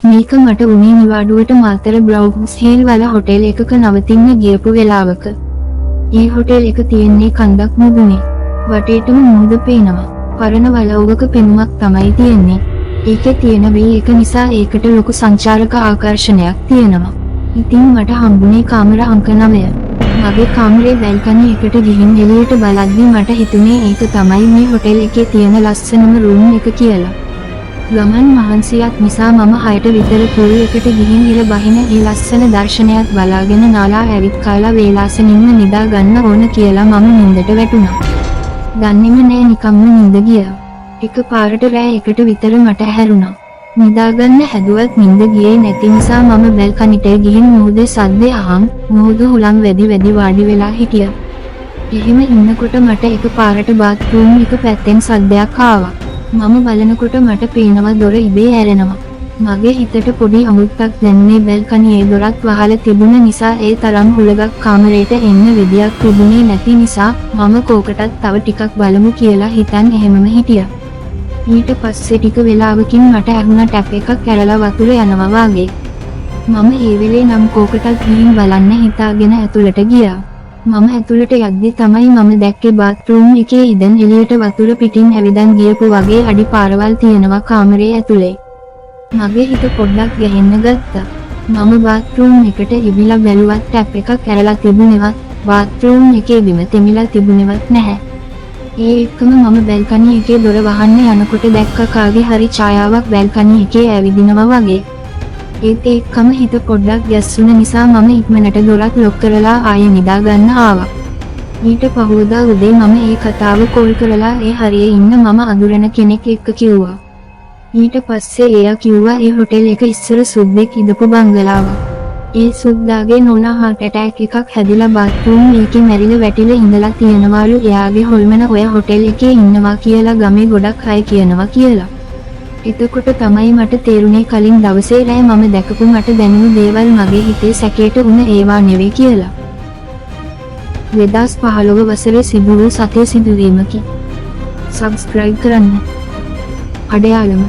මේක මට උනේ නිවාඩුවට මාතර බ්‍රවුන්ස් හිල් වල හොටෙල් එකක නවතින්න ගියපු වෙලාවක. ඒ හොටෙල් එක තියෙන්නේ කන්දක් මුදුනේ. වටේටම මුහුද පේනවා. පරණ වලව්වක පෙනුමක් තමයි තියෙන්නේ. ඒකේ තියෙන වී එක නිසා ඒකට ලොකු සංචාරක ආකර්ෂණයක් තියෙනවා. ඉතින් මට හම්බුනේ කාමර අංක 9. මගේ කාමරේ බැල්කනි එකට ගිහින් එළියට බලද්දි මට හිතුනේ ඒක තමයි මේ හොටෙල් එකේ තියෙන ලස්සනම රූම් එක කියලා. ගමන් මහන්සියක් නිසා මම 6ට විතර පූල් එකට ගිහින් ඉර බහින ඒ ලස්සන දර්ශනයක් බලාගෙන නාලා ඇවිත් කාලා වේලාසනින්ම නිදා ගන්න ඕන කියලා මම නිින්දට වැටුණා. දන්නේම නෑ නිකම්ම නිින්ද ගියා. එකපාරට රෑ 1ට විතර මට හැරුණා. නිදාගන්න හැදුවත් නිින්ද ගියේ නැති නිසා මම බැල්කනිට ගිහින් මුහුදේ සද්දේ අහන් මුහුද හුලං වැඩි වාඩි වෙලා හිටියා. එහෙම ඉන්නකොට මට එකපාරට බාත් รู එක පැත්තෙන් සද්දයක් ආවා. මම බලනකොට මට පේනවා දොර ඉබේ ඇරෙනවා. මගේ හිතට පොඩි අමුත්තක් දැනුනේ බැල්කනියේ දොරත් වහලා තිබුණ නිසා ඒ තරම් හුලඟක් කාමරේට එන්න විදියක් තිබුණේ නැති නිසා මම කෝකටත් තව ටිකක් බලමු කියලා හිතන් එහෙමම හිටියා. ඊට පස්සේ ටික වෙලාවකින් මට ඇහුණා ටැප් එකක් කැරලා වතුර යනවා වගේ. මම ඒ වෙලේ නම් කෝකටත් ගිහින් බලන්න හිතාගෙන ඇතුළට ගියා. මම ඇතුළට යද්දි තමයි මම දැක්කේ බාත් รู එකේ ඉඳන් එළියට වතුර පිටින් ඇවිදන් ගියපු වගේ අඩි පාරවල් තියෙනවා කාමරේ ඇතුලේ. මගේ හිත පොඩ්ඩක් ගැහෙන්න ගත්තා. මම බාත් รู එකට ඉබිලා බැලුවත් ටැප් එකක් කැරලා තිබුණේවත් බාත් รู එකේ බිම තෙමිලා තිබුණේවත් නැහැ. ඒ එක්කම මම බැල්කනි එකේ දොර වහන්න යනකොට දැක්ක කාගේ හරි ඡායාවක් බැල්කනි එකේ ඇවිදිනවා වගේ. ඒත් එක්කම හිත පොඩ්ඩක් ගැස්සුණ නිසා මම ඉක්මනට දොරත් ලොක් කරලා ආයෙ නිදා ගන්න ආවා. ඊට පහුවදා උදේ මම ඒ කතාව කෝල් කරලා ඒ හරියේ ඉන්න මම අඳුරන කෙනෙක් එක්ක කිව්වා. ඊට පස්සේ එයා කිව්වා ඒ හොටෙල් එක ඉස්සර සුද්දෙක් ඉඳපු බංගලාවක්. ඒ සුද්දාගේ නෝනා heart attack එකක් හැදිලා බාත් รู එකේ මැරිලා වැටිලා ඉඳලා තියෙනවලු එයාගේ හොල්මන ඔය හොටෙල් එකේ ඉන්නවා කියලා ගමේ ගොඩක් අය කියනවා කියලා. එතකොට තමයි මට තේරුනේ කලින් දවසේ රෑ මම දැකපු මට දැනුණු දේවල් මගේ හිතේ සැකේට උන ඒවා නෙවෙයි කියලා. 2015 වසරේ සිදු වූ සත්‍ය සිදුවීමකි. සබ්ස්ක්‍රයිබ් කරන්න. අඩයාලම